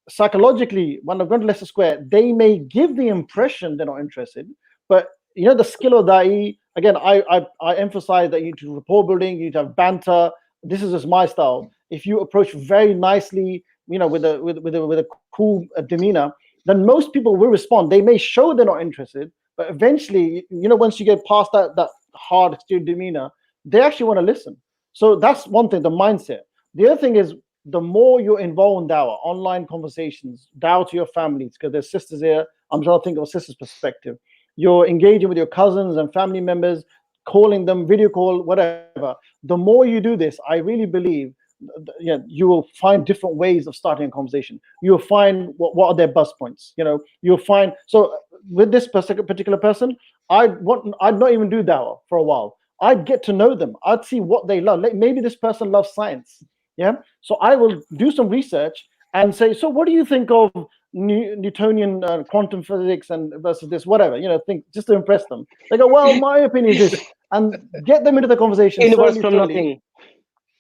psychologically, when I've gone to Leicester Square, they may give the impression they're not interested. But the skill of da'i. Again, I emphasize that you need to rapport building. You need to have banter. This is just my style. If you approach very nicely, with a cool demeanor, then most people will respond. They may show they're not interested. But eventually, once you get past that hard demeanor, they actually want to listen. So that's one thing, the mindset. The other thing is the more you're involved in dawah, online conversations, dawah to your families, because there's sisters here. I'm trying to think of a sister's perspective. You're engaging with your cousins and family members, calling them, video call, whatever. The more you do this, I really believe, you will find different ways of starting a conversation. You'll find what are their buzz points. You'll find. So with this particular person, I'd not even do dawah for a while. I'd get to know them. I'd see what they love. Maybe this person loves science. Yeah. So I will do some research and say, so what do you think of Newtonian quantum physics and versus this, whatever, think, just to impress them. They go, well, my opinion is this, and get them into the conversation. Universe from nothing.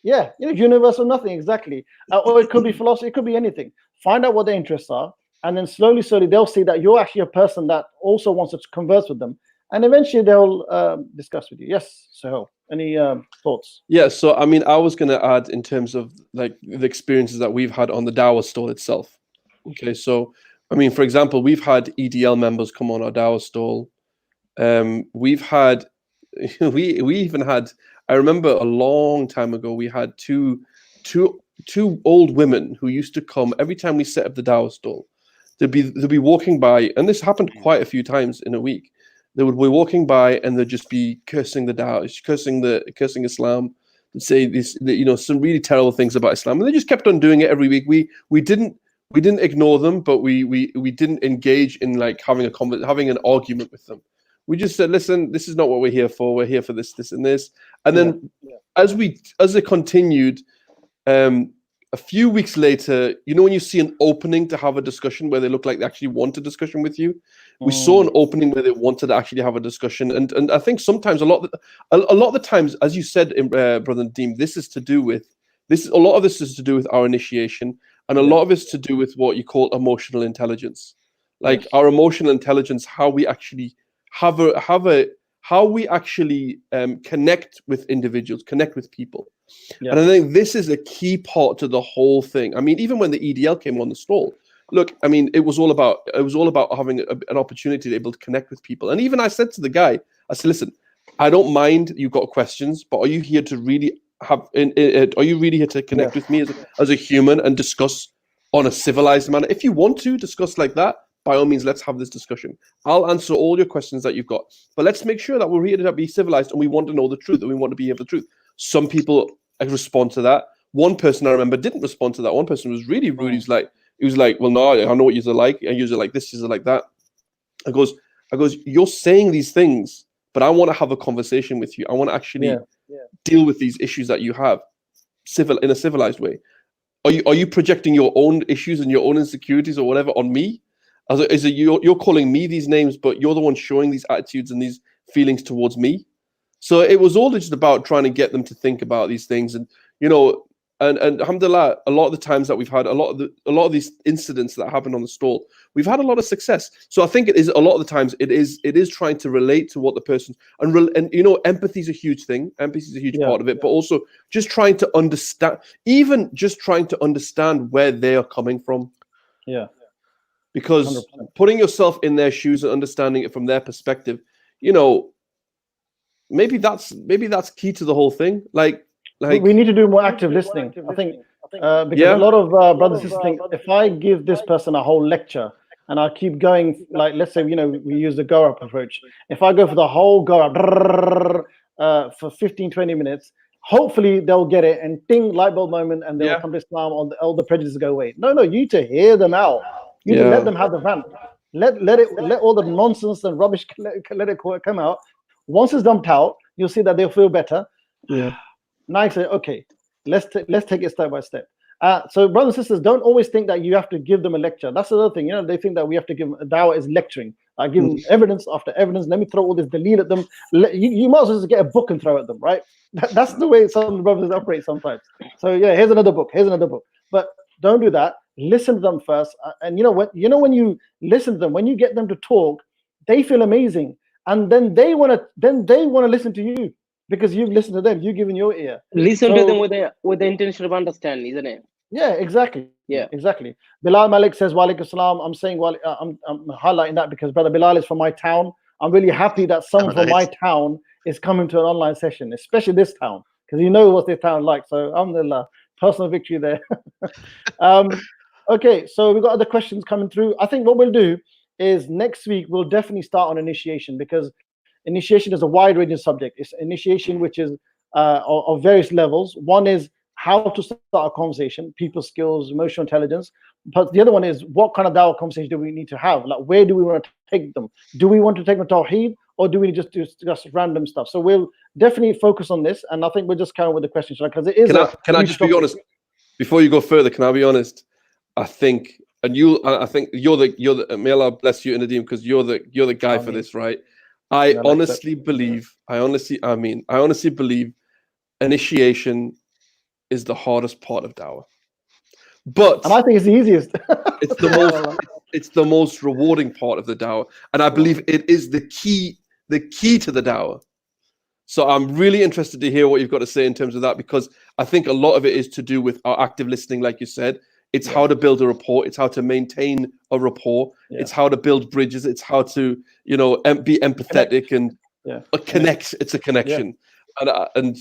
Yeah, universe from nothing, exactly. Or it could be philosophy, it could be anything. Find out what their interests are, and then slowly they'll see that you're actually a person that also wants to converse with them, and eventually they'll discuss with you. Yes, so any thoughts? Yeah, so I mean, I was going to add in terms of like the experiences that we've had on the Dawah stall itself. Okay, so I mean, for example, we've had EDL members come on our Dawah stall. We've had, we even had. I remember a long time ago, we had two old women who used to come every time we set up the Dawah stall. They'd be walking by, and this happened quite a few times in a week. They would be walking by and they'd just be cursing the Dawah, cursing Islam, and say this, some really terrible things about Islam. And they just kept on doing it every week. We didn't ignore them, but we didn't engage in like having an argument with them. We just said, listen, this is not what we're here for. We're here for this, this, and this. And then as it continued, a few weeks later, when you see an opening to have a discussion where they look like they actually want a discussion with you, we saw an opening where they wanted to actually have a discussion. And I think sometimes a lot of the times, as you said, Brother Nadeem, a lot of this is to do with our initiation, and a lot of it's to do with what you call emotional intelligence. Like our emotional intelligence, how we actually how we actually connect with individuals, connect with people. Yeah. And I think this is a key part to the whole thing. I mean, even when the EDL came on the stall, look, I mean, it was all about having an opportunity to be able to connect with people. And even I said to the guy, I said, listen, I don't mind you've got questions, but are you here to really are you really here to connect with me as a human and discuss on a civilized manner? If you want to discuss like that, by all means, let's have this discussion. I'll answer all your questions that you've got, but let's make sure that we're here to be civilized and we want to know the truth and we want to be here for the truth. Some people respond to that. One person I remember didn't respond to that. One person was really rude. He was like, well, no, I know what you're like. And you're like this, you're like that. I goes, you're saying these things, but I want to have a conversation with you. I want to actually deal with these issues that you have in a civilized way. Are you projecting your own issues and your own insecurities or whatever on me? You're calling me these names, but you're the one showing these attitudes and these feelings towards me. So it was all just about trying to get them to think about these things, and and alhamdulillah, a lot of the times that we've had a lot of these incidents that happen on the stall, we've had a lot of success. So I think it is a lot of the times it is trying to relate to what the person and empathy is a huge thing. Empathy is a huge part of it, but also just trying to understand, where they are coming from. Yeah. Because 100%. Putting yourself in their shoes and understanding it from their perspective, maybe that's key to the whole thing. Like we need to do more active listening. I think because a lot of brothers and sisters think, if I give this person a whole lecture and I keep going, like let's say we use the go up approach. If I go for the whole go up for 15-20 minutes, hopefully they'll get it and ding, light bulb moment, and they'll come to Islam, all the prejudices go away. No, you need to hear them out. You need to let them have the rant. Let all the nonsense and rubbish let it come out. Once it's dumped out, you'll see that they'll feel better. Yeah. Now I say, okay, let's take it step by step. So brothers and sisters, don't always think that you have to give them a lecture. That's the other thing. They think that we have to give them dawah is lecturing. I give them evidence after evidence. Let me throw all this delete at them. You might as well just get a book and throw at them, right? That's the way some of the brothers operate sometimes. So here's another book. But don't do that. Listen to them first, and when you listen to them, when you get them to talk, they feel amazing, and then they want to listen to you because you've listened to them, you've given your ear. Listen to them with the intention of understanding, isn't it? Yeah, exactly. Yeah, exactly. Bilal Malik says, "Wa alaikum salam." I'm saying, I'm highlighting that because Brother Bilal is from my town. I'm really happy that someone from my town is coming to an online session, especially this town, because what this town like. So alhamdulillah. personal victory there. Okay, so we've got other questions coming through. I think what we'll do is next week we'll definitely start on initiation, because initiation is a wide ranging subject. It's initiation which is of various levels. One is how to start a conversation, people skills, emotional intelligence. But the other one is what kind of dawah conversation do we need to have? Like, where do we want to take them? Do we want to take them to Tawheed, or do we just discuss random stuff? So we'll definitely focus on this, and I think we'll just carry on with the questions, because it is. Can I just be honest before you go further? Can I be honest? I think you're the may Allah bless you, Nadeem, because you're the guy for this, right? I honestly believe initiation is the hardest part of dawah, and I think it's the easiest. it's the most rewarding part of the dawah, and I believe it is the key to the dawah. So I'm really interested to hear what you've got to say in terms of that, because I think a lot of it is to do with our active listening, like you said. It's how to build a rapport. It's how to maintain a rapport. It's how to build bridges. It's how to, be empathetic and connect. It's a connection, and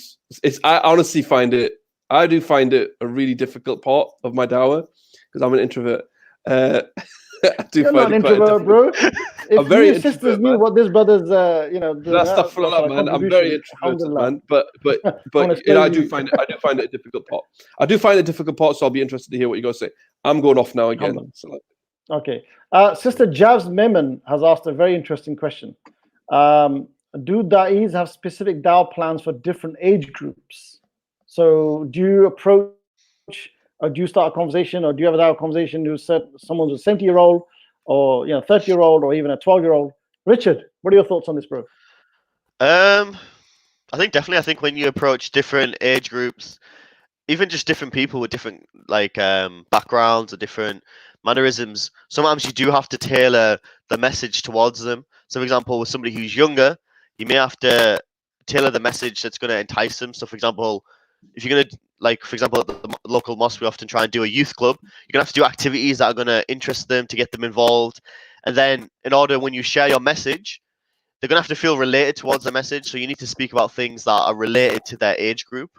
I honestly find it. I do find it a really difficult part of my dawah, because I'm an introvert. You're not an introvert, bro. If your sisters knew what this brother's, that's stuff for a lot, man. I'm very introverted, man. But I do find it a difficult part. I do find it a difficult part, so I'll be interested to hear what you guys say. I'm going off now again. So. Okay. Sister Javs Memon has asked a very interesting question. Do da'is have specific dawah plans for different age groups? So do you approach, or do you start a conversation, or do you have a dawah conversation to someone who's a 70-year-old, or 30-year-old, or even a 12-year-old? Richard, what are your thoughts on this, bro? I think when you approach different age groups, even just different people with different backgrounds or different mannerisms, sometimes you do have to tailor the message towards them. So, for example, with somebody who's younger, you may have to tailor the message that's going to entice them. So, for example, if you're going to, for example, at the local mosque, we often try and do a youth club. You're going to have to do activities that are going to interest them, to get them involved. And then in order, when you share your message, they're going to have to feel related towards the message. So you need to speak about things that are related to their age group.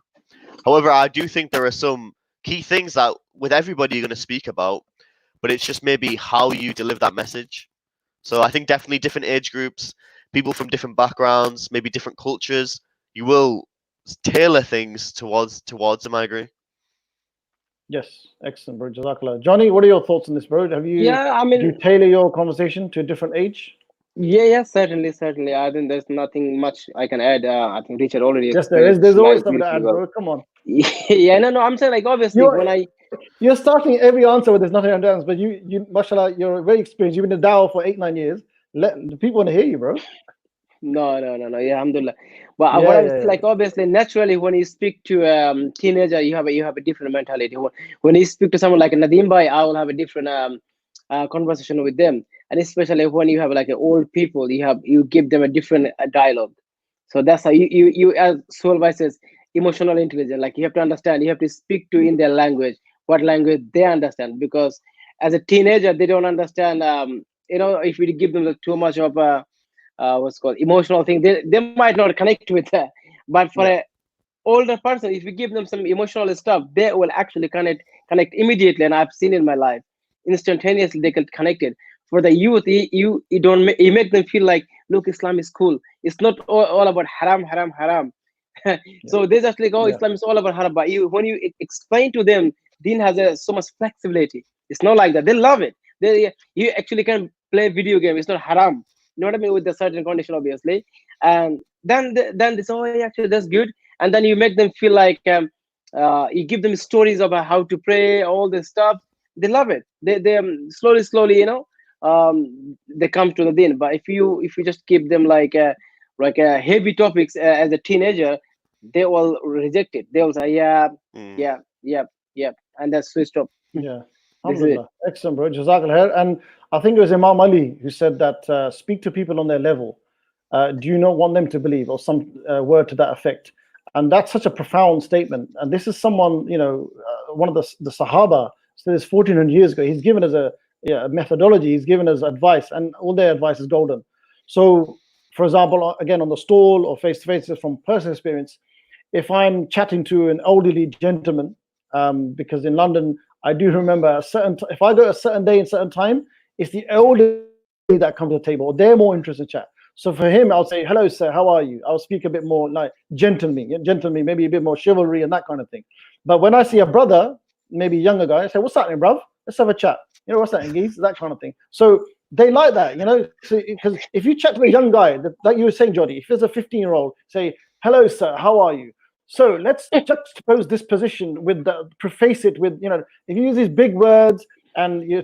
However, I do think there are some key things that with everybody you're going to speak about, but it's just maybe how you deliver that message. So I think definitely different age groups, people from different backgrounds, maybe different cultures, you will tailor things towards them. I agree. Yes, excellent, bro. Jazakallah. Johnny, what are your thoughts on this, bro? Do you tailor your conversation to a different age? Yeah, certainly. I think there's nothing much I can add. I think Richard already. Yes, there is. There's always something to add, bro. Come on. No. I'm saying, obviously, you're starting every answer with there's nothing to answer, but you, mashallah, you're very experienced. You've been in dawah for 8-9 years. The people want to hear you, bro. No. Yeah, alhamdulillah. But obviously, naturally, when you speak to a teenager, you have a different mentality. When you speak to someone like Nadeem Bhai, I will have a different conversation with them. And especially when you have old people, you give them a different dialogue. So that's how you as Soul Bhai says, emotional intelligence. You have to understand, you have to speak to in their language, what language they understand. Because as a teenager, they don't understand. If we give them too much of a what's called emotional thing, they might not connect with that. But for an older person, if we give them some emotional stuff, they will actually connect immediately. And I've seen in my life, instantaneously they get connected. For the youth, you make them feel like, look, Islam is cool. It's not all about haram. So they just Islam is all about haram. But when you explain to them, Deen has so much flexibility. It's not like that. They love it. You actually can play video game. It's not haram. You know what I mean? With a certain condition, obviously. And then they say, actually, that's good. And then you make them feel like you give them stories about how to pray, all this stuff. They love it. They slowly, they come to the Deen. But if you just keep them like heavy topics as a teenager, they will reject it. They will say, yeah, and that's switched up. Yeah. Excellent, bro. Jazakallah. And I think it was Imam Ali who said that speak to people on their level. Do you not want them to believe, or some word to that effect? And that's such a profound statement. And this is someone, one of the Sahaba, so this 1400 years ago, he's given us a methodology, he's given us advice, and all their advice is golden. So, for example, again, on the stall or face-to-face, from personal experience, if I'm chatting to an elderly gentleman because in London, I do remember if I go a certain day and certain time, it's the elderly that come to the table. They're more interested in chat. So for him, I'll say, hello, sir, how are you? I'll speak a bit more like gentlemanly, maybe a bit more chivalry and that kind of thing. But when I see a brother, maybe a younger guy, I say, what's happening, bruv? Let's have a chat. You know, what's that, geez? That kind of thing. So they like that, you know, because if you chat to a young guy, like you were saying, Jody, if there's a 15-year-old, say, hello, sir, how are you? So let's juxtapose this position with preface it with, you know, if you use these big words and you,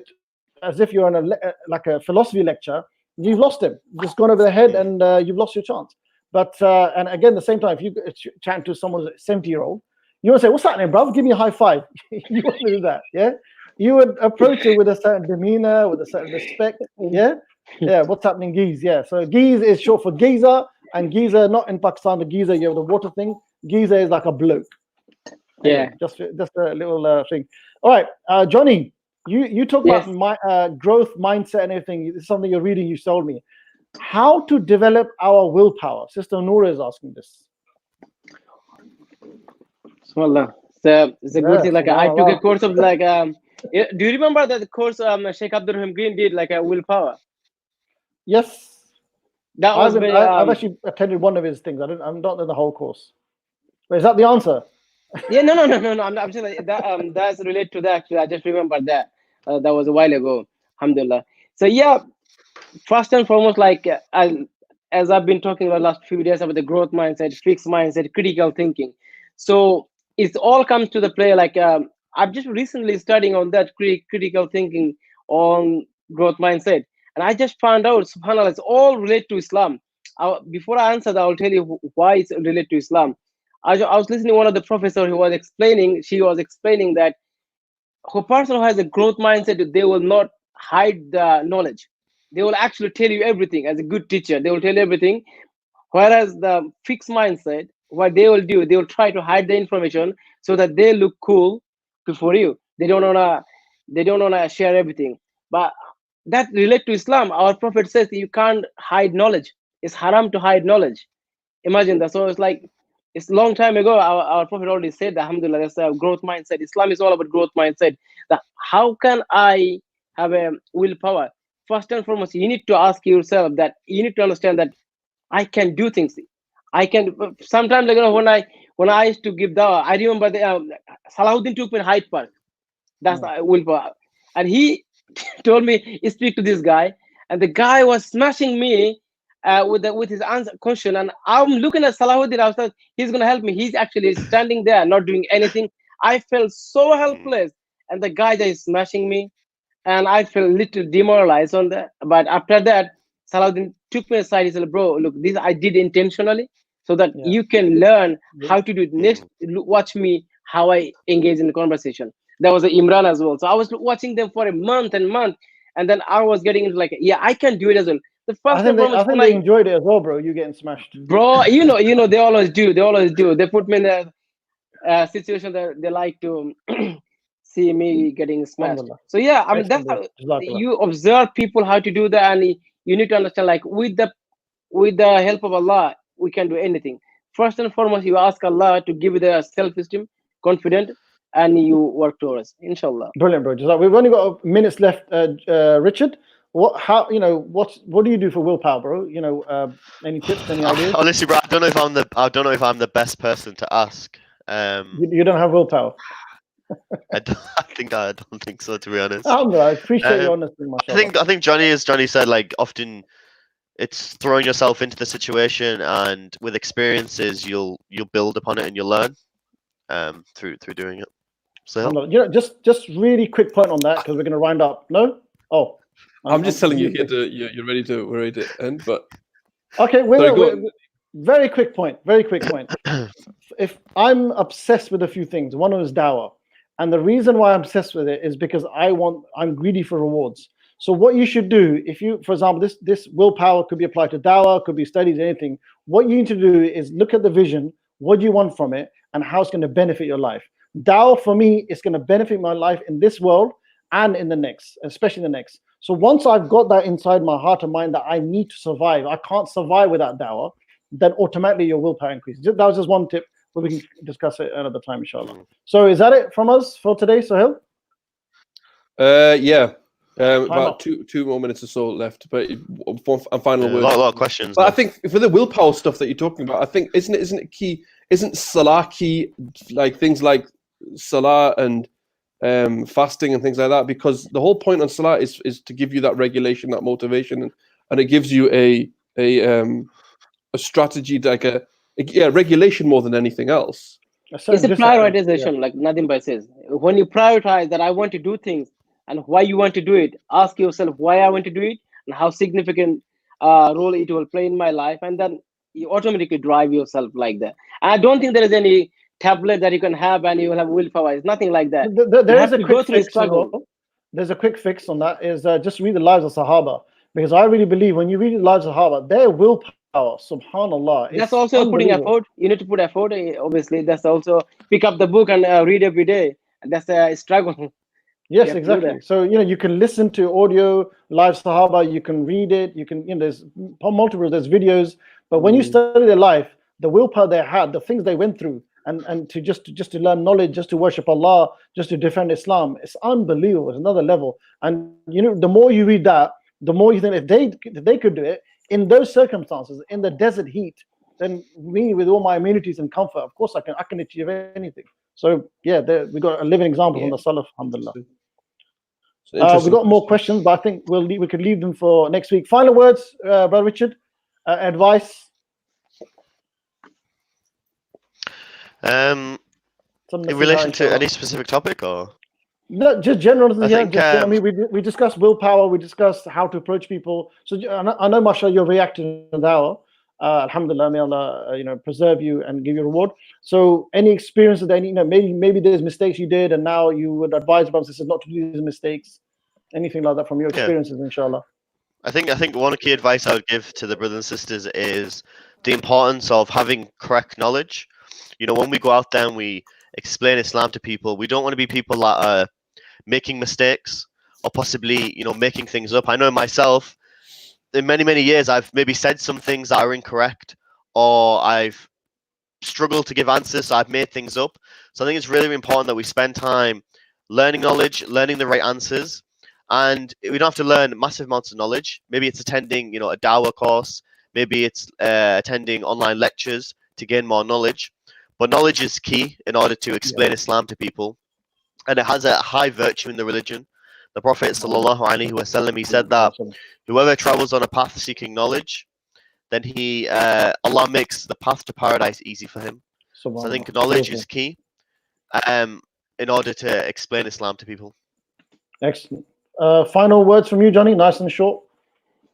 as if you're on like a philosophy lecture, you've lost him. You've just gone over the head and you've lost your chance. But and again, at the same time, if you chat to someone 70-year-old, you want to say, "What's happening, bruv? Give me a high five." You want to do that, yeah? You would approach it with a certain demeanor, with a certain respect, yeah. What's happening, geez? Yeah. So geez is short for geezer, and geezer not in Pakistan. The geezer, you have the water thing. Geezer is like a bloke. Anyway, just a little thing. All right, Johnny. You talk about my growth mindset and everything. This is something you're reading. You told me how to develop our willpower. Sister Noura is asking this. Wallah. So it's a good thing. Like I took a course of like do you remember that the course Sheikh Abdul Rahim Green did, like a willpower? Yes. That was I've actually attended one of his things. I'm not in the whole course. But is that the answer? Yeah, no. I'm saying that that's related to that. Actually, I just remembered that. That was a while ago. Alhamdulillah. So yeah, first and foremost, like as I've been talking about the last few days about the growth mindset, fixed mindset, critical thinking. So it all comes to the play. Like I've just recently studying on that critical thinking on growth mindset, and I just found out, subhanAllah, it's all related to Islam. Before I answer that, I'll tell you why it's related to Islam. I was listening to one of the professors who was explaining. She was explaining that a person who has a growth mindset, they will not hide the knowledge. They will actually tell you everything. As a good teacher, they will tell you everything. Whereas the fixed mindset, what they will do, they will try to hide the information so that they look cool before you. They don't wanna share everything. But that relates to Islam. Our Prophet says you can't hide knowledge. It's haram to hide knowledge. Imagine that. So it's like, it's a long time ago. Our Prophet already said that, alhamdulillah, that's a growth mindset. Islam is all about growth mindset. That how can I have a willpower? First and foremost, you need to ask yourself that you need to understand that I can do things. I can sometimes, like, you know, when I used to give dawah, I remember the Salahuddin took me in Hyde Park. That's willpower, and he told me speak to this guy, and the guy was smashing me with his answer question, and I'm looking at Salahuddin. I was like, he's gonna help me. He's actually standing there, not doing anything. I felt so helpless, and the guy that is smashing me, and I felt a little demoralized on that. But after that, Salahuddin took me aside. He said, "Bro, look, this I did intentionally, so that you can learn how to do it. Next, watch me how I engage in the conversation." That was Imran as well. So I was watching them for a month, and then I was getting into like, yeah, I can do it as well. The first I think they enjoyed it as well, bro. You getting smashed, bro. You know, they always do. They put me in a situation that they like to see me getting smashed. So yeah, I mean, that's how you observe people how to do that, and you need to understand, like, with the help of Allah, we can do anything. First and foremost, you ask Allah to give you the self-esteem, confident, and you work towards, inshallah. Brilliant, bro. We've only got minutes left. Richard, what do you do for willpower, bro? You know, any tips, any ideas? Honestly, bro, I don't know if I'm the best person to ask. You don't have willpower. I don't think so, to be honest. I appreciate your honesty, mashallah. I think as Johnny said, like, often it's throwing yourself into the situation, and with experiences you'll build upon it and you'll learn through doing it. So you know, just really quick point on that, because we're going to wind up. No? Oh, I'm just telling you here we're ready to end, but okay, very quick point. If I'm obsessed with a few things, one is dawah, and the reason why I'm obsessed with it is because I'm greedy for rewards. So what you should do, if you, for example, this willpower could be applied to dawah, could be studies, anything. What you need to do is look at the vision, what do you want from it, and how it's going to benefit your life. Dawah for me is going to benefit my life in this world and in the next, especially the next. So once I've got that inside my heart and mind that I need to survive, I can't survive without dawah, then automatically your willpower increases. That was just one tip. but we can discuss it another time, inshallah. So is that it from us for today, Sohail? Yeah. Time About up. two more minutes or so left, but final A words. lot of questions. But I left. think for the willpower stuff that you're talking about, I think isn't it key? Isn't salah key? Like things like salah and fasting and things like that, because the whole point on salah is to give you that regulation, that motivation, and it gives you a strategy, like a regulation more than anything else. It's a prioritization, like Nadeem Bhai says. When you prioritize that I want to do things and why you want to do it, ask yourself why I want to do it and how significant role it will play in my life, and then you automatically drive yourself like that. And I don't think there is any tablet that you can have and you will have willpower. It's nothing like that. There is a quick fix. There's a quick fix on that. Is just read the lives of Sahaba, because I really believe when you read the lives of Sahaba, their willpower, subhanallah, that's also putting effort. You need to put effort. Obviously, that's also pick up the book and read every day. That's a struggle. Yes, exactly. So you can listen to audio live Sahaba, you can read it, you can there's multiple, there's videos, but when you study their life, the willpower they had, the things they went through, and to just to learn knowledge, just to worship Allah, just to defend Islam, it's unbelievable. It's another level. And the more you read that, the more you think if they could do it in those circumstances, in the desert heat, then me with all my immunities and comfort, of course I can achieve anything. So yeah, we got a living example from the Salaf, alhamdulillah. We got more questions, but I think we could leave them for next week. Final words, Brother Richard, advice. In relation to any specific topic, or no, just general. I mean, we discussed willpower. We discussed how to approach people. So I know, mashallah, you're reacting to Dawah. Alhamdulillah, may Allah, preserve you and give you a reward. So, any experiences that maybe there's mistakes you did, and now you would advise brothers and sisters not to do these mistakes. Anything like that from your experiences, inshallah. I think one key advice I would give to the brothers and sisters is the importance of having correct knowledge. When we go out there and we explain Islam to people, we don't want to be people that are making mistakes or possibly, making things up. I know myself, in many years, I've maybe said some things that are incorrect, or I've struggled to give answers, so I've made things up. So I think it's really important that we spend time learning knowledge, learning the right answers, and we don't have to learn massive amounts of knowledge. Maybe it's attending, a Dawah course, maybe it's attending online lectures to gain more knowledge. But knowledge is key in order to explain Islam to people, and it has a high virtue in the religion. The Prophet ﷺ, he said that whoever travels on a path seeking knowledge, then Allah makes the path to paradise easy for him. So I think knowledge is key in order to explain Islam to people. Excellent. Final words from you, Johnny, nice and short.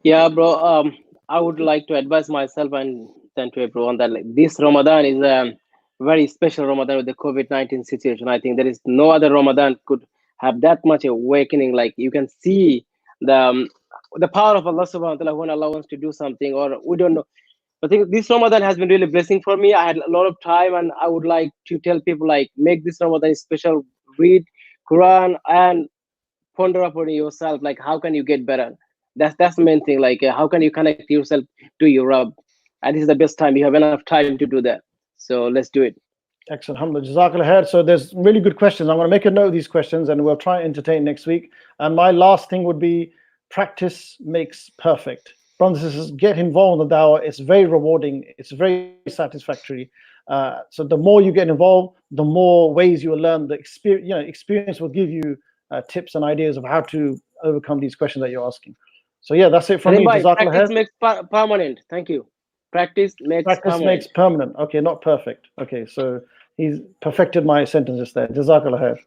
Yeah, bro. I would like to advise myself and then to everyone that this Ramadan is a very special Ramadan with the COVID-19 situation. I think there is no other Ramadan could have that much awakening. Like you can see the power of Allah subhanahu wa ta'ala when Allah wants to do something, or we don't know. I think this Ramadan has been really blessing for me. I had a lot of time, and I would like to tell people make this Ramadan special. Read Quran and ponder upon yourself. How can you get better? That's the main thing. How can you connect yourself to your Rabb? And this is the best time. You have enough time to do that. So let's do it. Excellent. Alhamdulillah. Jazakallah khair. So there's really good questions. I'm going to make a note of these questions and we'll try and entertain next week. And my last thing would be practice makes perfect. Brothers and sisters, get involved in the Dawah. It's very rewarding. It's very satisfactory. So the more you get involved, the more ways you will learn. The experience will give you tips and ideas of how to overcome these questions that you're asking. So yeah, that's it from me. Practice makes permanent. Thank you. Practice makes permanent. Okay, not perfect. Okay, so he's perfected my sentences there. Jazakallah khair.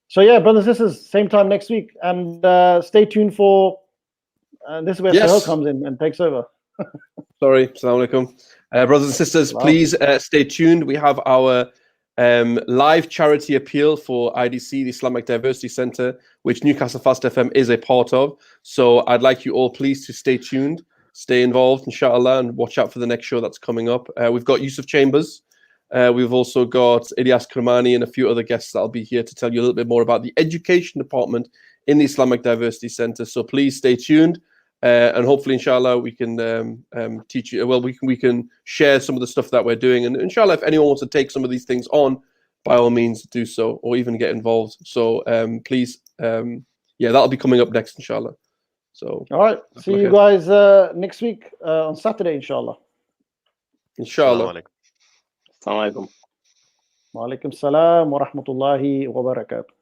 So yeah, brothers and sisters, same time next week, and stay tuned for. This is where Sohail comes in and takes over. Sorry, assalamu alaikum. Brothers and sisters, please stay tuned. We have our live charity appeal for IDC, the Islamic Diversity Center, which Newcastle Fast FM is a part of. So I'd like you all please to stay tuned, stay involved, inshallah, and watch out for the next show that's coming up. We've got Yusuf Chambers. We've also got Ilyas Kermani and a few other guests that'll be here to tell you a little bit more about the education department in the Islamic Diversity Center. So please stay tuned. and hopefully, inshallah, we can teach you. Well, we can share some of the stuff that we're doing, and inshallah, if anyone wants to take some of these things on, by all means, do so, or even get involved. So please, yeah, that'll be coming up next, inshallah. So all right, see you guys next week on Saturday, inshallah. Inshallah. Assalamu alaikum. Wa alaikum salam wa rahmatullahi wa barakatuh.